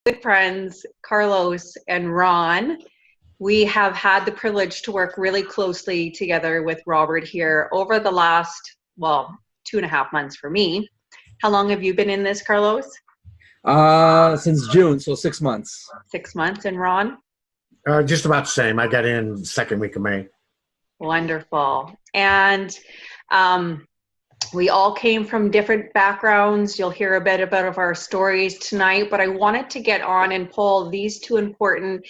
good friends, Carlos and Ron. We have had the privilege to work really closely together with Robert here over the last, well, 2.5 months for me. How long have you been in this, Carlos? Since June, so 6 months. 6 months. And Ron? Just about the same. I got in the second week of May. Wonderful. And we all came from different backgrounds. You'll hear a bit about our stories tonight, but I wanted to get on and pull these two important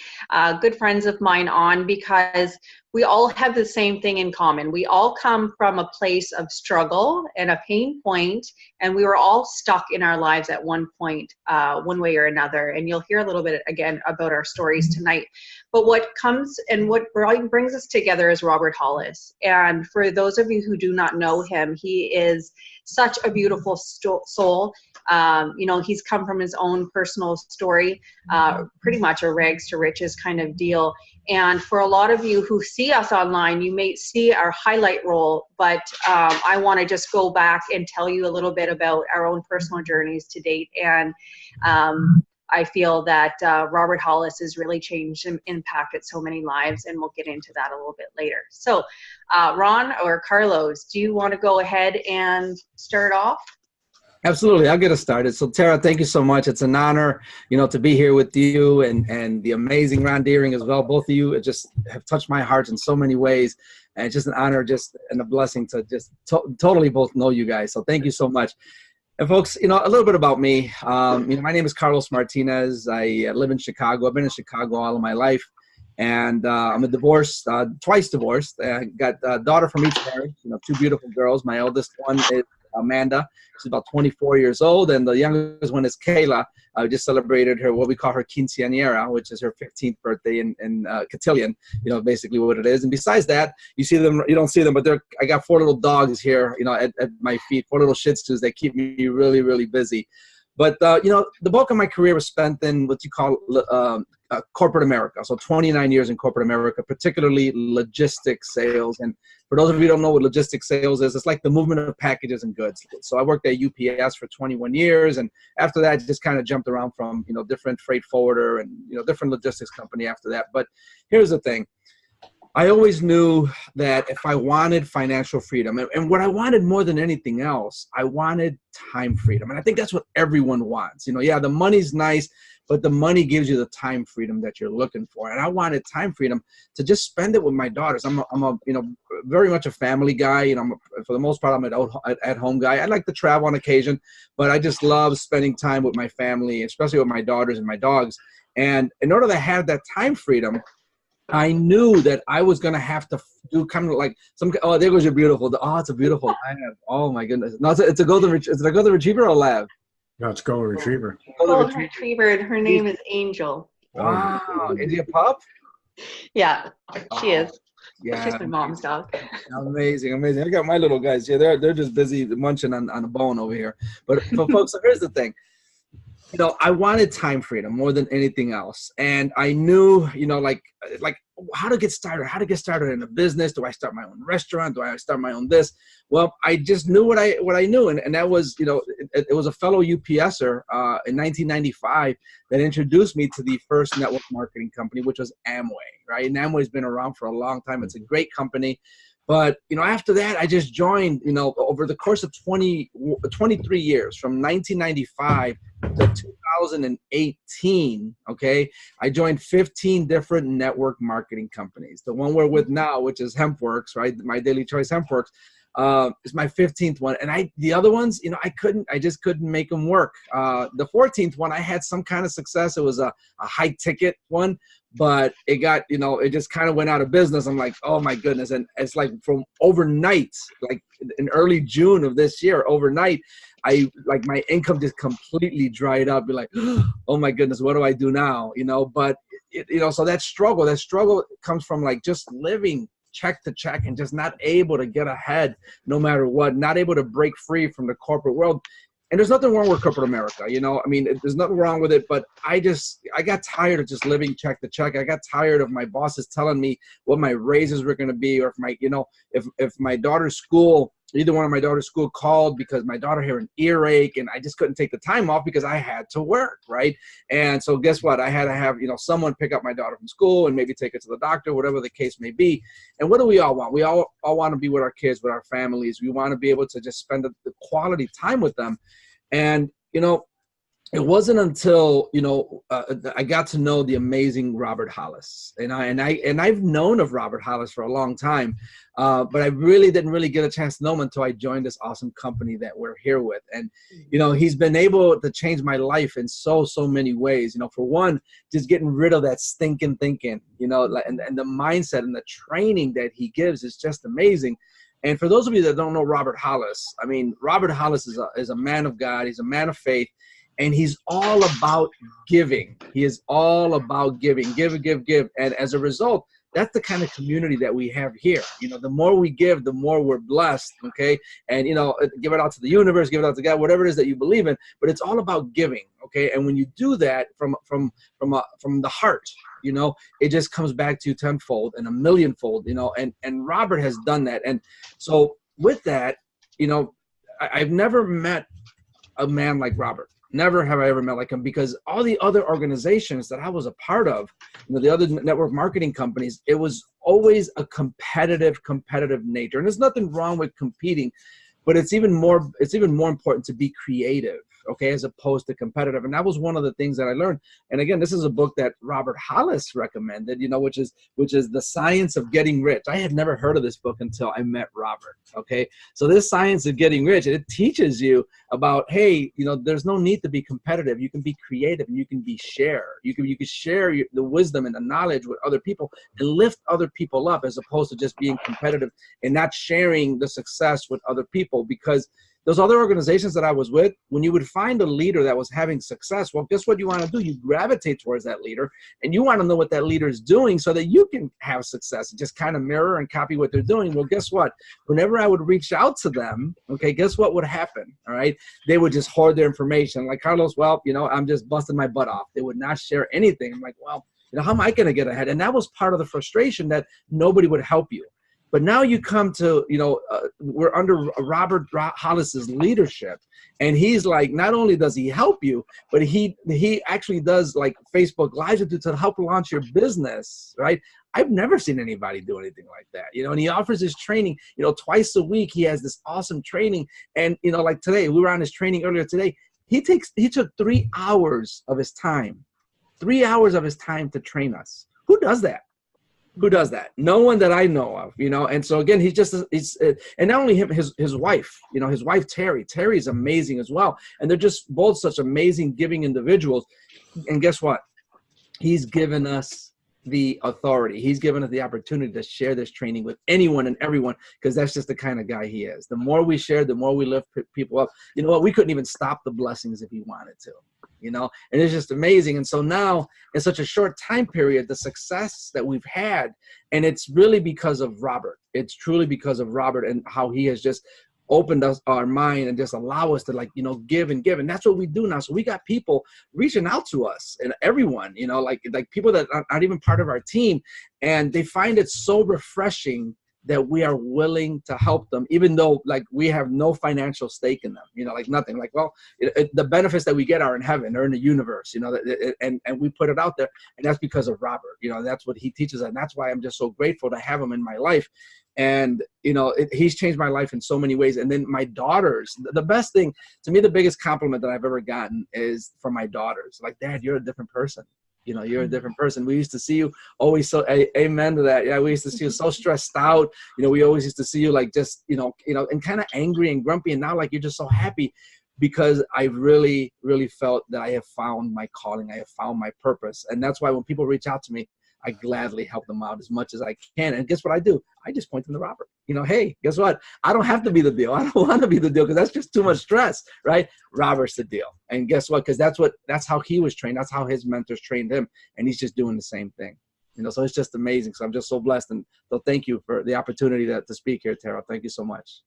good friends of mine on because we all have the same thing in common. We all come from a place of struggle and a pain point, and we were all stuck in our lives at one point, one way or another. And you'll hear a little bit again about our stories tonight. But what comes and what brings us together is Robert Hollis. And for those of you who do not know him, he is such a beautiful soul. You know, he's come from his own personal story, pretty much a rags to riches kind of deal. And for a lot of you who see us online, you may see our highlight reel, but I want to just go back and tell you a little bit about our own personal journeys to date. And I feel that Robert Hollis has really changed and impacted so many lives, and we'll get into that a little bit later. So Ron or Carlos, do you want to go ahead and start off? Absolutely, I'll get us started. So Tara, thank you so much. It's an honor, to be here with you and the amazing Ron Deering as well. Both of you just have touched my heart in so many ways, and it's just an honor, and a blessing to just totally both know you guys. So thank you so much. And folks, a little bit about me. My name is Carlos Martinez. I live in Chicago. I've been in Chicago all of my life, and I'm a twice divorced. I got a daughter from each marriage. 2 beautiful girls. My eldest one is Amanda. She's about 24 years old, and the youngest one is Kayla. I just celebrated what we call her quinceañera, which is her 15th birthday in cotillion, basically what it is. And besides that, you see them, you don't see them, but I got 4 little dogs here, at my feet, 4 little Shih Tzus that keep me really, really busy. But, the bulk of my career was spent in what you call corporate America. So 29 years in corporate America, particularly logistics sales. And for those of you who don't know what logistics sales is, it's like the movement of packages and goods. So I worked at UPS for 21 years. And after that, I just kind of jumped around from, different freight forwarder and, different logistics company after that. But here's the thing. I always knew that if I wanted financial freedom, and what I wanted more than anything else, I wanted time freedom. And I think that's what everyone wants. Yeah, the money's nice, but the money gives you the time freedom that you're looking for. And I wanted time freedom to just spend it with my daughters. I'm a very much a family guy. For the most part, I'm an at-home guy. I like to travel on occasion, but I just love spending time with my family, especially with my daughters and my dogs. And in order to have that time freedom, I knew that I was going to have to do kind of like oh, there goes your beautiful. Oh, it's a beautiful lab. Oh my goodness. No, it's a golden retriever or a lab? No, it's golden retriever. Golden retriever, and her name is Angel. Wow. Is he a pup? Yeah, she is. Yeah. She's my mom's dog. Amazing. I got my little guys here. They're just busy munching on a bone over here. But folks, here's the thing. I wanted time freedom more than anything else. And I knew, like how to get started in a business. Do I start my own restaurant? Do I start my own this? Well, I just knew what I knew. And that was, it was a fellow UPSer in 1995 that introduced me to the first network marketing company, which was Amway, right? And Amway's been around for a long time. It's a great company. But, after that, I just joined, over the course of 23 years, from 1995 to 2018, okay, I joined 15 different network marketing companies. The one we're with now, which is HempWorks, right, my Daily Choice HempWorks, is my 15th one. And the other ones, I just couldn't make them work. The 14th one, I had some kind of success. It was a high ticket one, but it got, it just kind of went out of business. I'm like, oh my goodness. And it's like from overnight, like in early June of this year, overnight, my income just completely dried up. Be like, oh my goodness, what do I do now? But so that struggle comes from like just living check to check and just not able to get ahead no matter what, not able to break free from the corporate world. And there's nothing wrong with corporate America, there's nothing wrong with it, but I got tired of just living check to check. I got tired of my bosses telling me what my raises were going to be, or if my daughter's school either one of my daughter's school called because my daughter had an earache and I just couldn't take the time off because I had to work, right? And so guess what? I had to have, someone pick up my daughter from school and maybe take her to the doctor, whatever the case may be. And what do we all want? We all want to be with our kids, with our families. We want to be able to just spend the quality time with them. And, it wasn't until, I got to know the amazing Robert Hollis. And I've known of Robert Hollis for a long time, but I really didn't really get a chance to know him until I joined this awesome company that we're here with. And, he's been able to change my life in so many ways. For one, just getting rid of that stinking thinking, and the mindset and the training that he gives is just amazing. And for those of you that don't know Robert Hollis, I mean, Robert Hollis is a man of God. He's a man of faith. And he's all about giving. He is all about giving, give. And as a result, that's the kind of community that we have here. The more we give, the more we're blessed, okay? And, give it out to the universe, give it out to God, whatever it is that you believe in, but it's all about giving, okay? And when you do that from the heart, it just comes back to you tenfold and a millionfold, and Robert has done that. And so with that, I've never met a man like Robert. Never have I ever met like him, because all the other organizations that I was a part of, the other network marketing companies, it was always a competitive nature. And there's nothing wrong with competing, but it's even more important to be creative, okay, as opposed to competitive. And that was one of the things that I learned. And again, this is a book that Robert Hollis recommended, which is The Science of Getting Rich. I had never heard of this book until I met Robert, okay? So this Science of Getting Rich, it teaches you about, hey, there's no need to be competitive. You can be creative and you can share. You can share the wisdom and the knowledge with other people and lift other people up, as opposed to just being competitive and not sharing the success with other people. Because those other organizations that I was with, when you would find a leader that was having success, well, guess what you want to do? You gravitate towards that leader, and you want to know what that leader is doing so that you can have success and just kind of mirror and copy what they're doing. Well, guess what? Whenever I would reach out to them, okay, guess what would happen? All right. They would just hoard their information. Like, Carlos, well, I'm just busting my butt off. They would not share anything. I'm like, well, how am I going to get ahead? And that was part of the frustration, that nobody would help you. But now you come to, we're under Robert Hollis's leadership, and he's like, not only does he help you, but he actually does like Facebook Lives with you to help launch your business, right? I've never seen anybody do anything like that, and he offers his training, twice a week. He has this awesome training. And, like today, we were on his training earlier today. He took 3 hours of his time, 3 hours of his time to train us. Who does that? Who does that? No one that I know of, And so again, and not only him, his wife, his wife, Terry's amazing as well. And they're just both such amazing giving individuals. And guess what? He's given us the authority. He's given us the opportunity to share this training with anyone and everyone, because that's just the kind of guy he is. The more we share, the more we lift people up. You know what? We couldn't even stop the blessings if he wanted to. And it's just amazing. And so now, in such a short time period, the success that we've had, and it's really because of Robert. It's truly because of Robert and how he has just opened us our mind and just allow us to give and give. And that's what we do now. So we got people reaching out to us, and everyone, like people that aren't even part of our team, and they find it so refreshing that we are willing to help them, even though we have no financial stake in them, nothing. The benefits that we get are in heaven or in the universe, and we put it out there, and that's because of Robert. That's what he teaches, and that's why I'm just so grateful to have him in my life. And, he's changed my life in so many ways. And then my daughters, the best thing to me, the biggest compliment that I've ever gotten is from my daughters. Like, Dad, you're a different person. You're a different person. We used to see you always so, amen to that. Yeah, we used to see you so stressed out. We always used to see you just, and kind of angry and grumpy. And now you're just so happy, because I really, really felt that I have found my calling. I have found my purpose. And that's why when people reach out to me, I gladly help them out as much as I can. And guess what I do? I just point them to Robert. Hey, guess what? I don't have to be the deal. I don't want to be the deal, because that's just too much stress, right? Robert's the deal. And guess what? Because that's how he was trained. That's how his mentors trained him. And he's just doing the same thing. So it's just amazing. So I'm just so blessed. And so thank you for the opportunity to speak here, Tara. Thank you so much.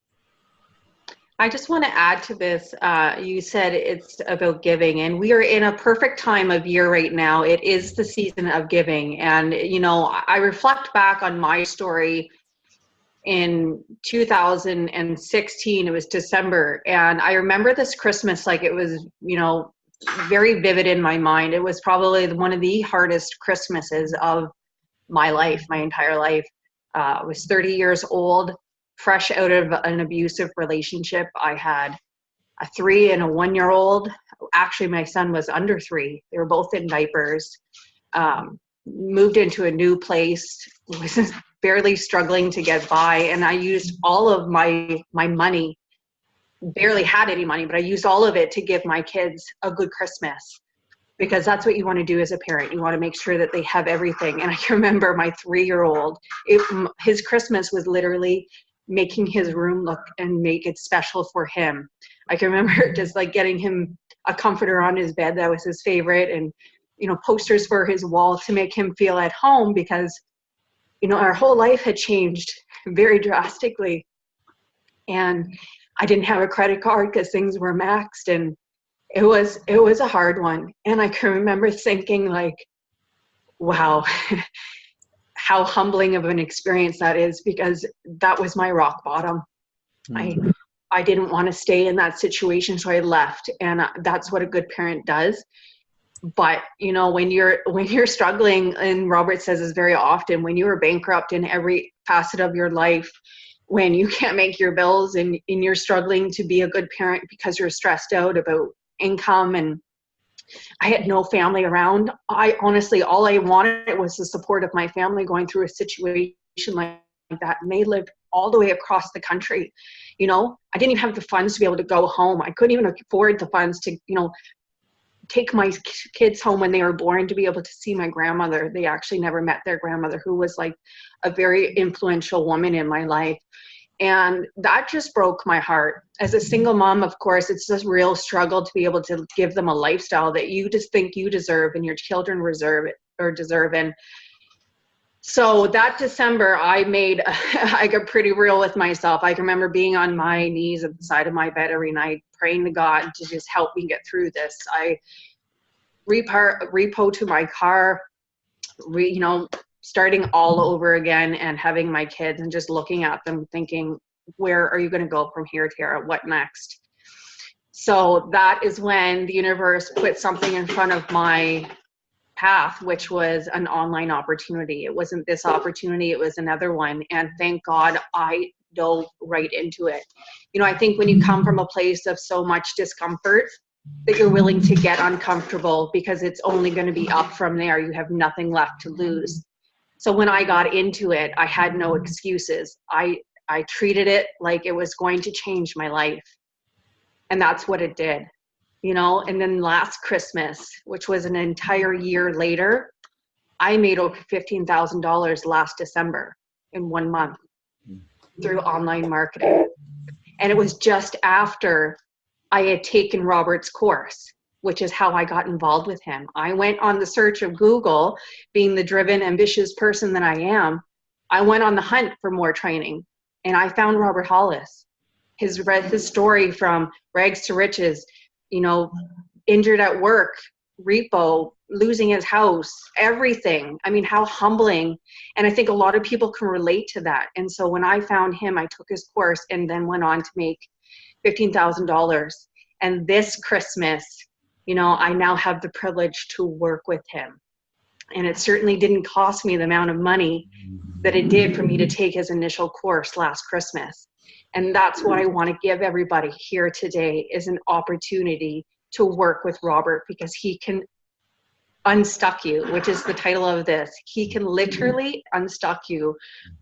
I just want to add to this. You said it's about giving, and we are in a perfect time of year right now. It is the season of giving. And, I reflect back on my story in 2016. It was December. And I remember this Christmas like it was, you know, very vivid in my mind. It was probably one of the hardest Christmases of my life, my entire life. I was 30 years old, fresh out of an abusive relationship. I had a 3 and a 1-year-old. Actually, my son was under 3. They were both in diapers. Moved into a new place, was barely struggling to get by. And I used all of my money, barely had any money, but I used all of it to give my kids a good Christmas, because that's what you want to do as a parent. You want to make sure that they have everything. And I can remember my 3-year-old, his Christmas was literally making his room look and make it special for him. I can remember just like getting him a comforter on his bed. That was his favorite. And, you know, posters for his wall to make him feel at home, because, you know, our whole life had changed very drastically. And I didn't have a credit card because things were maxed, and it was a hard one. And I can remember thinking like, wow, how humbling of an experience that is, because that was my rock bottom. I didn't want to stay in that situation, so I left. And that's what a good parent does. But, you know, when you're struggling, and Robert says this very often, when you are bankrupt in every facet of your life, when you can't make your bills and you're struggling to be a good parent because you're stressed out about income, and I had no family around. I honestly, all I wanted was the support of my family going through a situation like that. And they lived all the way across the country. You know, I didn't even have the funds to be able to go home. I couldn't even afford the funds to, you know, take my kids home when they were born to be able to see my grandmother. They actually never met their grandmother, who was like a very influential woman in my life. And that just broke my heart. As a single mom, of course, it's a real struggle to be able to give them a lifestyle that you just think you deserve and your children deserve. And so that December, I got pretty real with myself. I can remember being on my knees at the side of my bed every night, praying to God to just help me get through this. I repo to my car, you know, starting all over again, and having my kids and just looking at them thinking, where are you going to go from here, Tara? What next? So that is when the universe put something in front of my path, which was an online opportunity. It wasn't this opportunity, it was another one. And thank God I dove right into it. You know, I think when you come from a place of so much discomfort, that you're willing to get uncomfortable, because it's only going to be up from there. You have nothing left to lose. So when I got into it, I had no excuses. I treated it like it was going to change my life. And that's what it did, you know. And then last Christmas, which was an entire year later, I made over $15,000 last December in 1 month through online marketing. And it was just after I had taken Robert's course, which is how I got involved with him. I went on the search of Google, being the driven, ambitious person that I am. I went on the hunt for more training, and I found Robert Hollis. His story from rags to riches, you know, injured at work, repo, losing his house, everything. I mean, how humbling. And I think a lot of people can relate to that. And so when I found him, I took his course and then went on to make $15,000. And this Christmas, you know, I now have the privilege to work with him. And it certainly didn't cost me the amount of money that it did for me to take his initial course last Christmas. And that's what I want to give everybody here today, is an opportunity to work with Robert, because he can unstuck you, which is the title of this. He can literally unstuck you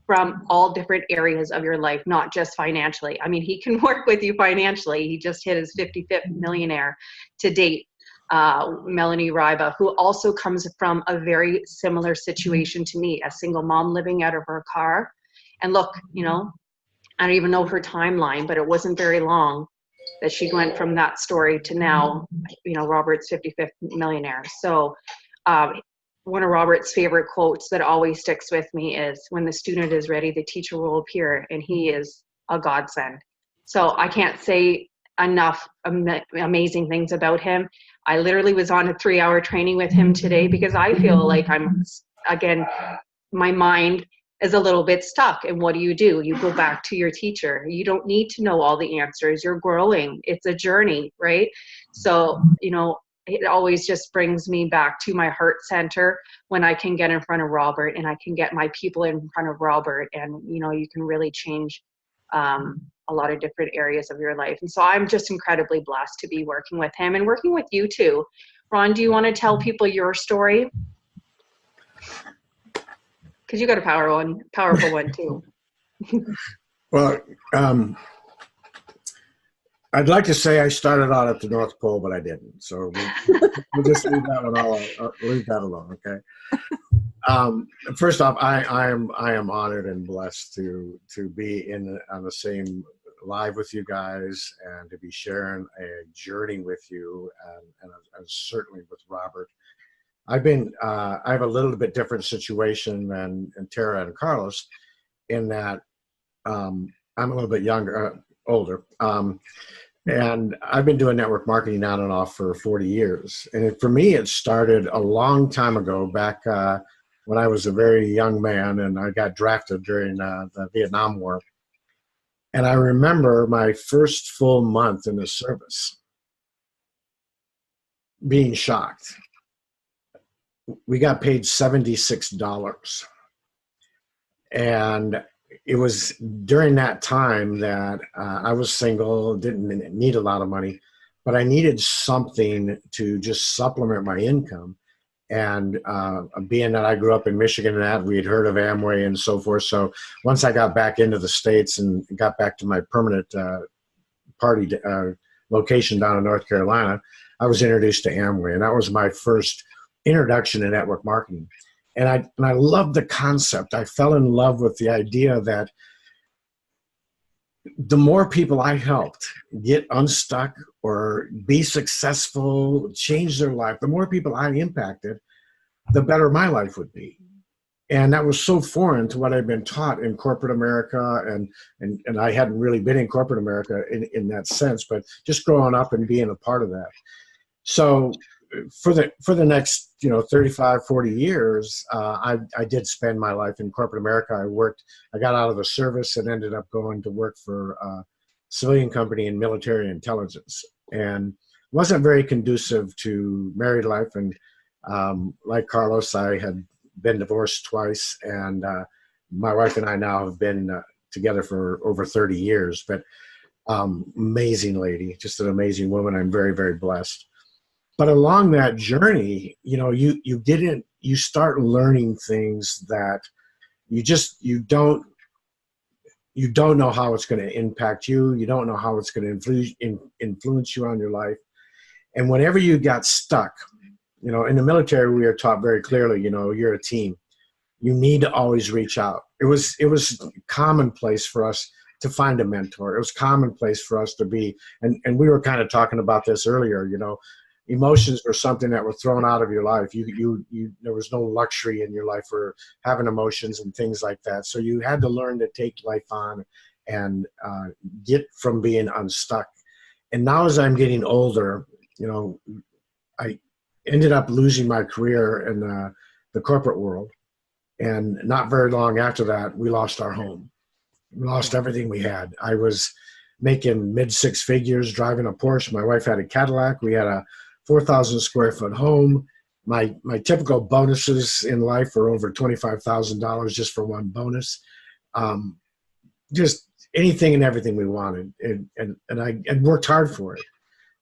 from all different areas of your life, not just financially. I mean, he can work with you financially. He just hit his 55th millionaire to date, Melanie Ryba, who also comes from a very similar situation to me, a single mom living out of her car. And look, you know, I don't even know her timeline, but it wasn't very long that she went from that story to now, you know, Robert's 55th millionaire. So one of Robert's favorite quotes that always sticks with me is, when the student is ready, the teacher will appear, and he is a godsend. So I can't say enough amazing things about him. I literally was on a 3-hour training with him today, because I feel like I'm, again, my mind is a little bit stuck. And what do? You go back to your teacher. You don't need to know all the answers. You're growing. It's a journey, right? So, it always just brings me back to my heart center when I can get in front of Robert and I can get my people in front of Robert, and you can really change a lot of different areas of your life. And so I'm just incredibly blessed to be working with him and working with you too. Ron, do you want to tell people your story? Because you got a powerful one too. Well, I'd like to say I started out at the North Pole, but I didn't. So we'll just leave that one leave that alone, okay? First off, I am honored and blessed to be on the same live with you guys and to be sharing a journey with you, and certainly with Robert. I have a little bit different situation than Tara and Carlos, in that I'm a little bit older. And I've been doing network marketing on and off for 40 years. And for me, it started a long time ago, back when I was a very young man and I got drafted during the Vietnam War. And I remember my first full month in the service being shocked. We got paid $76. And it was during that time that I was single, didn't need a lot of money, but I needed something to just supplement my income. And being that I grew up in Michigan and that we had heard of Amway and so forth. So once I got back into the States and got back to my permanent location down in North Carolina, I was introduced to Amway. And that was my first introduction to network marketing. And I loved the concept. I fell in love with the idea that the more people I helped get unstuck or be successful, change their life, the more people I impacted, the better my life would be. And that was so foreign to what I'd been taught in corporate America, and I hadn't really been in corporate America in that sense, but just growing up and being a part of that. So for the next 35, 40 years, I did spend my life in corporate America. I got out of the service and ended up going to work for a civilian company in military intelligence, and wasn't very conducive to married life. And like Carlos, I had been divorced twice, and my wife and I now have been together for over 30 years. But amazing lady, just an amazing woman. I'm very, very blessed. But along that journey, you start learning things that you don't know how it's going to impact you. You don't know how it's going to influence you on your life. And whenever you got stuck, in the military, we are taught very clearly, you're a team. You need to always reach out. It was commonplace for us to find a mentor. It was commonplace for us to be, and we were kind of talking about this earlier, emotions were something that were thrown out of your life. There was no luxury in your life for having emotions and things like that. So you had to learn to take life on and get from being unstuck. And now as I'm getting older, I ended up losing my career in the corporate world. And not very long after that, we lost our home. We lost everything we had. I was making mid-six figures, driving a Porsche. My wife had a Cadillac. We had a 4,000 square foot home. My typical bonuses in life were over $25,000 just for one bonus. Just anything and everything we wanted. And I worked hard for it.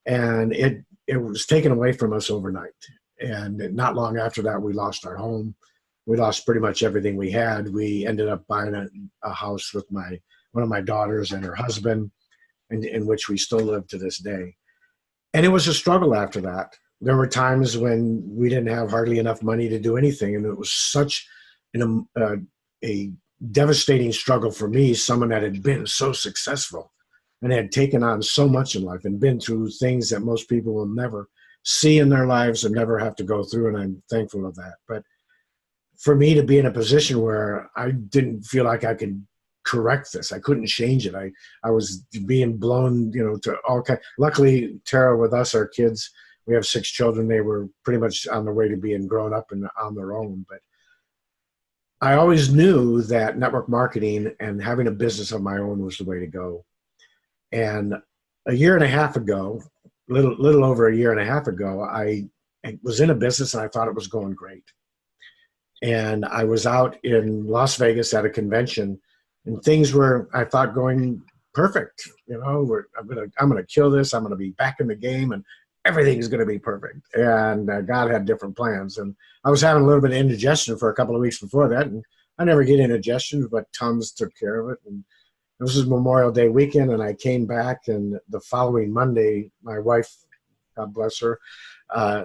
And it was taken away from us overnight. And not long after that, we lost our home. We lost pretty much everything we had. We ended up buying a house with one of my daughters and her husband, in which we still live to this day. And it was a struggle after that. There were times when we didn't have hardly enough money to do anything. And it was such a devastating struggle for me, someone that had been so successful and had taken on so much in life and been through things that most people will never see in their lives and never have to go through. And I'm thankful of that. But for me to be in a position where I didn't feel like I could correct this, I couldn't change it. I was being blown, to all kinds. Luckily, Tara, with us, our kids, we have 6 children. They were pretty much on the way to being grown up and on their own. But I always knew that network marketing and having a business of my own was the way to go. And a year and a half ago, little over a year and a half ago, I was in a business and I thought it was going great. And I was out in Las Vegas at a convention, and things were, I thought, going perfect. You know, I'm gonna kill this. I'm gonna be back in the game, and everything's gonna be perfect. And God had different plans, and I was having a little bit of indigestion for a couple of weeks before that, and I never get indigestion, but Tums took care of it. And this was Memorial Day weekend, and I came back, and the following Monday, my wife, God bless her,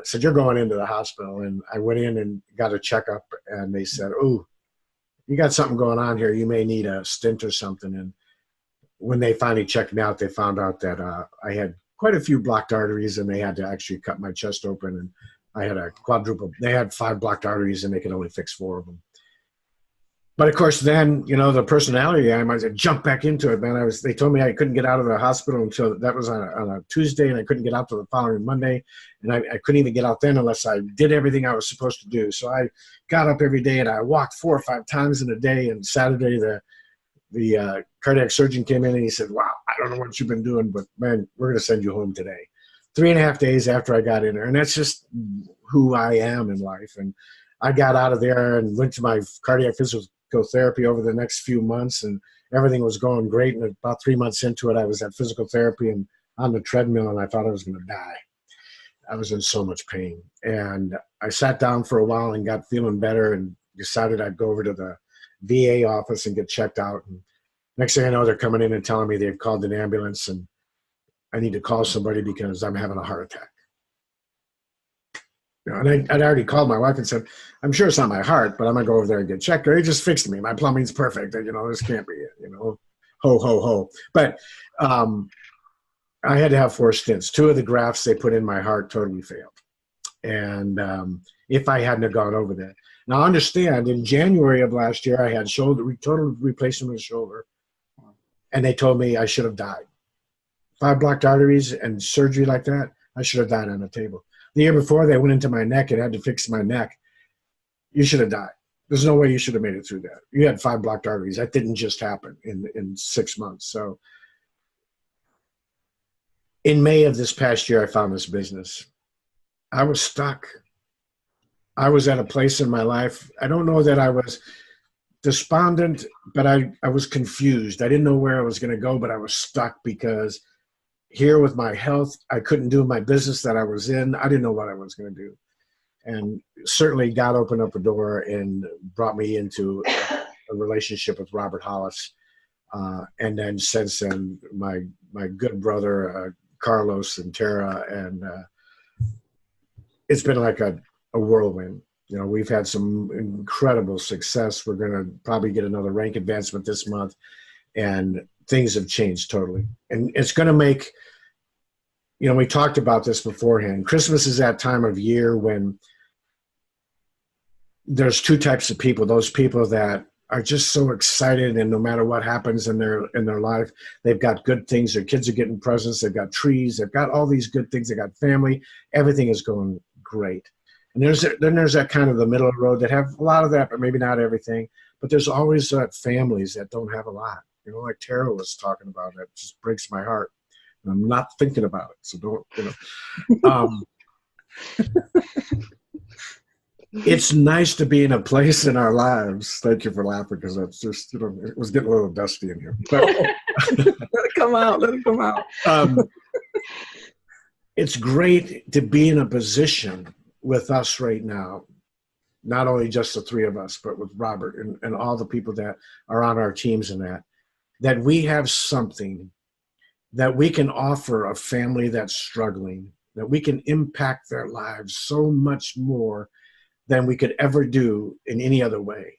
said, "You're going into the hospital." And I went in and got a checkup, and they said, "Oh, you got something going on here. You may need a stent or something." And when they finally checked me out, they found out that I had quite a few blocked arteries, and they had to actually cut my chest open. And I had a quadruple. They had 5 blocked arteries, and they could only fix 4 of them. But of course, then, you know, the personality, I might jump back into it, man. They told me I couldn't get out of the hospital until that was on a Tuesday, and I couldn't get out till the following Monday. And I couldn't even get out then unless I did everything I was supposed to do. So I got up every day and I walked 4 or 5 times in a day. And Saturday, the cardiac surgeon came in and he said, "Wow, I don't know what you've been doing, but man, we're going to send you home today." 3.5 days after I got in there. And that's just who I am in life. And I got out of there and went to my cardiac physical therapy over the next few months, and everything was going great. And about 3 months into it, I was at physical therapy and on the treadmill, and I thought I was going to die. I was in so much pain. And I sat down for a while and got feeling better and decided I'd go over to the VA office and get checked out. And next thing I know, they're coming in and telling me they've called an ambulance and I need to call somebody because I'm having a heart attack. You know, and I'd already called my wife and said, "I'm sure it's not my heart, but I'm going to go over there and get checked. They just fixed me. My plumbing's perfect. You know, this can't be it, you know, ho, ho, ho." But I had to have 4 stents. 2 of the grafts they put in my heart totally failed. And if I hadn't have gone over that. Now, understand, in January of last year, I had total replacement of the shoulder. And they told me I should have died. 5 blocked arteries and surgery like that, I should have died on the table. The year before, they went into my neck and had to fix my neck. You should have died. There's no way you should have made it through that. You had 5 blocked arteries. That didn't just happen in 6 months. So in May of this past year, I found this business. I was stuck. I was at a place in my life. I don't know that I was despondent, but I was confused. I didn't know where I was going to go, but I was stuck because here with my health, I couldn't do my business that I was in. I didn't know what I was going to do. And certainly God opened up a door and brought me into a relationship with Robert Hollis. And then since then, my good brother, Carlos and Tara, and it's been like a whirlwind. You know, we've had some incredible success. We're going to probably get another rank advancement this month, and things have changed totally. And it's going to make, you know, we talked about this beforehand. Christmas is that time of year when there's 2 types of people. Those people that are just so excited, and no matter what happens in their life, they've got good things. Their kids are getting presents. They've got trees. They've got all these good things. They got family. Everything is going great. And then there's that kind of the middle of the road that have a lot of that, but maybe not everything. But there's always families that don't have a lot. You know, like Tara was talking about, that just breaks my heart. And I'm not thinking about it, so don't, you know. It's nice to be in a place in our lives. Thank you for laughing, because that's just, you know, it was getting a little dusty in here. But Let it come out. Let it come out. It's great to be in a position with us right now, not only just the 3 of us, but with Robert and all the people that are on our teams and that we have something that we can offer a family that's struggling, that we can impact their lives so much more than we could ever do in any other way.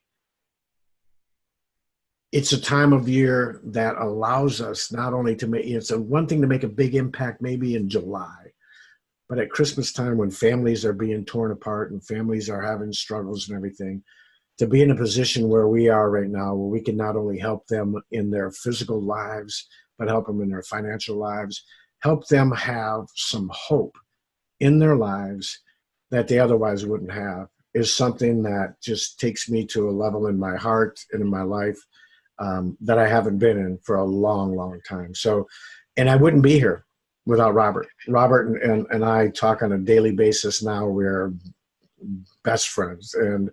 It's a time of year that allows us not only to make, it's one thing to make a big impact maybe in July, but at Christmas time, when families are being torn apart and families are having struggles and everything, to be in a position where we are right now, where we can not only help them in their physical lives, but help them in their financial lives, help them have some hope in their lives that they otherwise wouldn't have. is something that just takes me to a level in my heart and in my life that I haven't been in for a long, long time. So, and I wouldn't be here without Robert. Robert and I talk on a daily basis now. We're best friends, and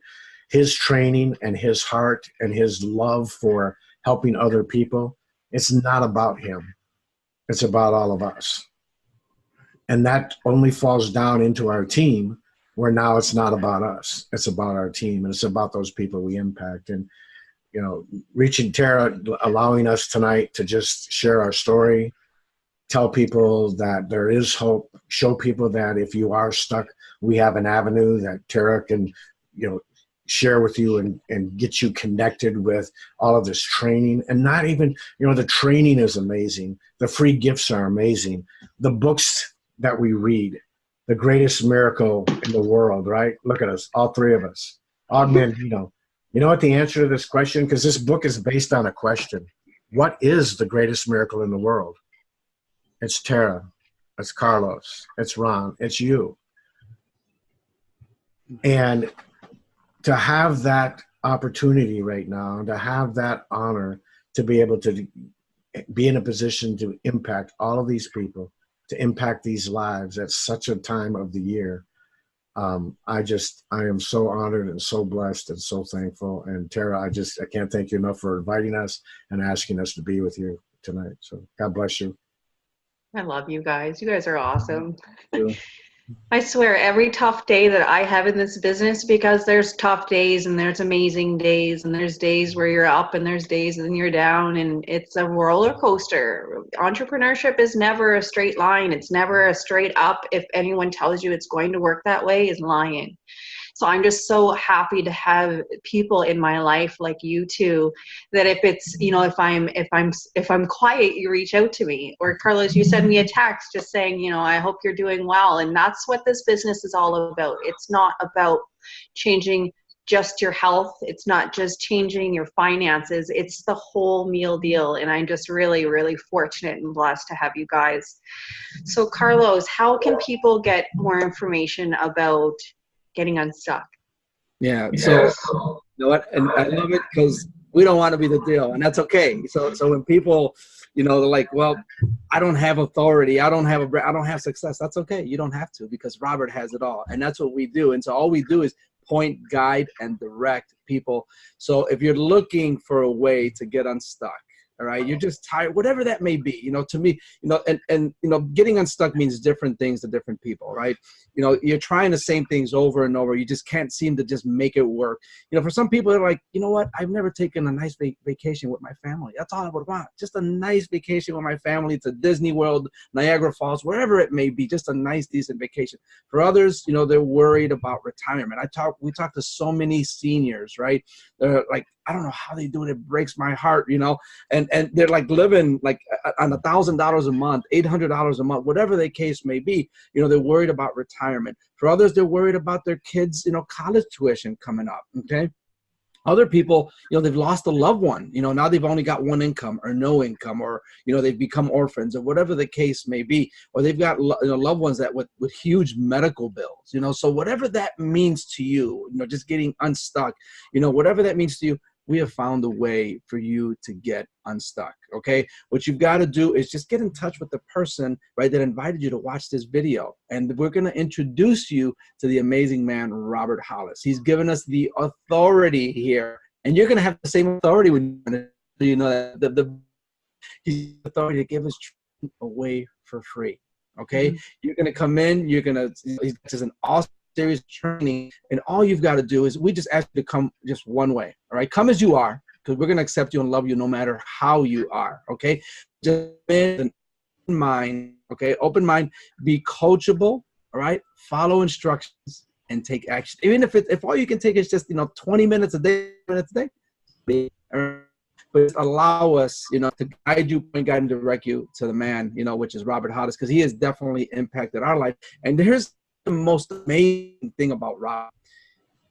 his training and his heart and his love for helping other people, it's not about him. It's about all of us. And that only falls down into our team, where now it's not about us. It's about our team, and it's about those people we impact. And, you know, reaching Tara, allowing us tonight to just share our story, tell people that there is hope, show people that if you are stuck, we have an avenue that Tara can, you know, share with you and get you connected with all of this training. And not even, you know, the training is amazing. The free gifts are amazing. The books that we read, the greatest miracle in the world, right? Look at us, all three of us. Augment, you know what the answer to this question, because this book is based on a question. What is the greatest miracle in the world? It's Tara, it's Carlos, it's Ron, it's you. And to have that opportunity right now, to have that honor to be able to be in a position to impact all of these people, to impact these lives at such a time of the year, I am so honored and so blessed and so thankful. And Tara, I can't thank you enough for inviting us and asking us to be with you tonight. So God bless you. I love you guys. You guys are awesome. Thank you. I swear, every tough day that I have in this business, because there's tough days and there's amazing days and there's days where you're up and there's days and you're down, and it's a roller coaster. Entrepreneurship is never a straight line. It's never a straight up. If anyone tells you it's going to work that way, is lying. So I'm just so happy to have people in my life like you two, that if it's, you know, if I'm quiet, you reach out to me. Or Carlos, you send me a text just saying, you know, I hope you're doing well. And that's what this business is all about. It's not about changing just your health. It's not just changing your finances. It's the whole meal deal. And I'm just really, really fortunate and blessed to have you guys. So Carlos, how can people get more information about getting unstuck? Yeah. So you know what? And I love it because we don't want to be the deal, and that's okay. So when people, you know, they're like, well, I don't have authority, I don't have success. That's okay. You don't have to, because Robert has it all, and that's what we do. And so all we do is point, guide, and direct people. So if you're looking for a way to get unstuck, all right, you're just tired, whatever that may be, you know, to me, you know, and you know, getting unstuck means different things to different people, right? You know, you're trying the same things over and over. You just can't seem to just make it work. You know, for some people, they're like, you know what? I've never taken a nice vacation with my family. That's all I would want. Just a nice vacation with my family to Disney World, Niagara Falls, wherever it may be, just a nice, decent vacation. For others, you know, they're worried about retirement. We talk to so many seniors, right? They're like, I don't know how they do it. It breaks my heart, you know, and they're like living like on $1,000 a month, $800 a month, whatever the case may be. You know, they're worried about retirement. For others, they're worried about their kids, you know, college tuition coming up. Okay. Other people, you know, they've lost a loved one, you know, now they've only got one income or no income, or, you know, they've become orphans or whatever the case may be, or they've got, you know, loved ones that with huge medical bills, you know. So whatever that means to you, you know, just getting unstuck, you know, whatever that means to you, we have found a way for you to get unstuck, okay? What you've got to do is just get in touch with the person, right, that invited you to watch this video. And we're going to introduce you to the amazing man, Robert Hollis. He's given us the authority here. And you're going to have the same authority when you know that he's the authority to give us treatment away for free, okay? You're going to come in, he's just an awesome series of training, and all you've got to do is, we just ask you to come just one way, all right? Come as you are, because we're going to accept you and love you no matter how you are, okay? Just with an open mind, okay? Open mind, be coachable, all right? Follow instructions and take action. Even if all you can take is just, you know, 20 minutes a day, but allow us, you know, to guide you and guide and direct you to the man, you know, which is Robert Hollis, because he has definitely impacted our life. And here's the most amazing thing about Rob.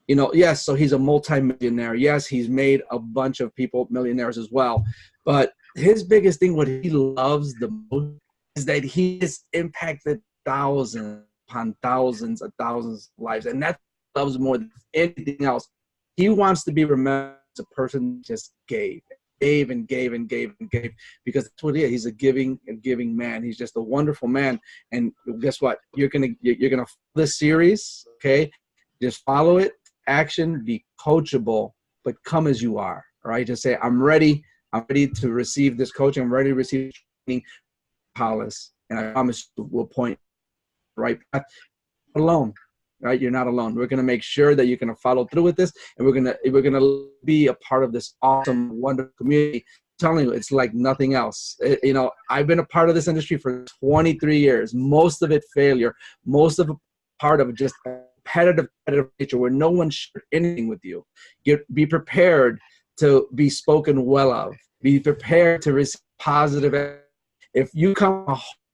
You know, yes, so he's a multimillionaire. Yes, he's made a bunch of people millionaires as well. But his biggest thing, what he loves the most, is that he has impacted thousands upon thousands of thousands of lives. And that's what loves more than anything else. He wants to be remembered as a person who just gave and gave and gave and gave, because that's what he is. He's a giving and giving man. He's just a wonderful man. And guess what? You're gonna follow this series, okay? Just follow it, action, be coachable, but come as you are. All right? Just say, I'm ready to receive this coaching. I'm ready to receive training, Hollis, and I promise you we'll point right path. Alone. Right, you're not alone. We're going to make sure that you're going to follow through with this, and we're going to be a part of this awesome, wonderful community. I'm telling you, it's like nothing else. You know, I've been a part of this industry for 23 years. Most of it failure, most of it part of just competitive nature where no one shared anything with you. Be prepared to be spoken well of. Be prepared to receive positive. If you come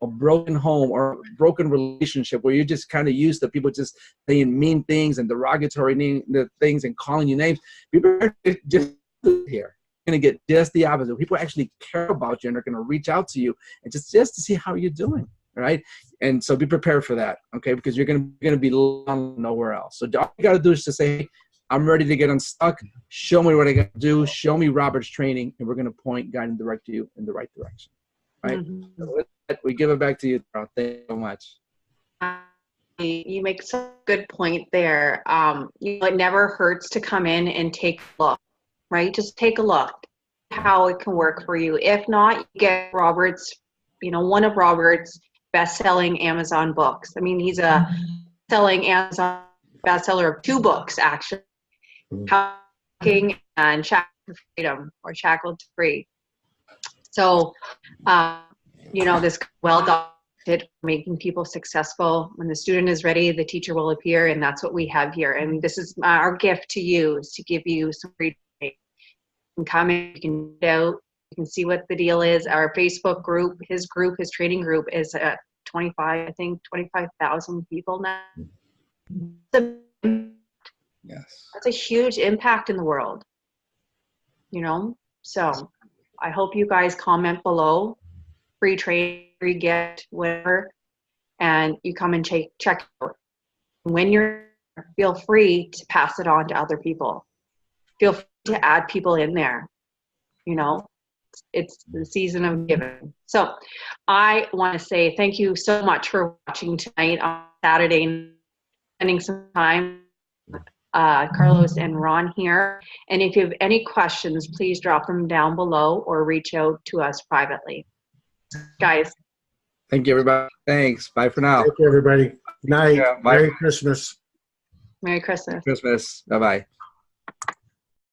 a broken home or a broken relationship where you're just kind of used to people just saying mean things and derogatory things and calling you names, people are just here. You're going to get just the opposite. People actually care about you and are going to reach out to you and just to see how you're doing, right? And so be prepared for that, okay? Because you're going to be nowhere else. So all you got to do is to say, hey, I'm ready to get unstuck. Show me what I got to do. Show me Robert's training, and we're going to point, guide, and direct you in the right direction, right? Mm-hmm. So we give it back to you, Tara. Thank you so much. You make such a good point there. You know, it never hurts to come in and take a look, right? Just take a look how it can work for you. If not, you get Robert's, you know, one of Robert's best-selling Amazon books. I mean, he's a selling Amazon bestseller of 2 books, actually. Hacking and Shackled to Freedom or Shackled to Free. So, you know, this well documented, making people successful. When the student is ready, the teacher will appear, and that's what we have here. And this is our gift to you, is to give you some free training. You can come in, you can get out, you can see what the deal is. Our Facebook group, his training group is at 25,000 people now. Yes. That's a huge impact in the world, you know? So I hope you guys comment below, free trade, free gift, whatever, and you come and check it out. When you're, feel free to pass it on to other people. Feel free to add people in there. You know, it's the season of giving. So I want to say thank you so much for watching tonight on Saturday, spending some time with Carlos and Ron here. And if you have any questions, please drop them down below or reach out to us privately. Guys. Thank you, everybody. Thanks. Bye for now. Thank you, everybody. Good night. Yeah, bye. Merry Christmas. Merry Christmas. Christmas. Bye-bye.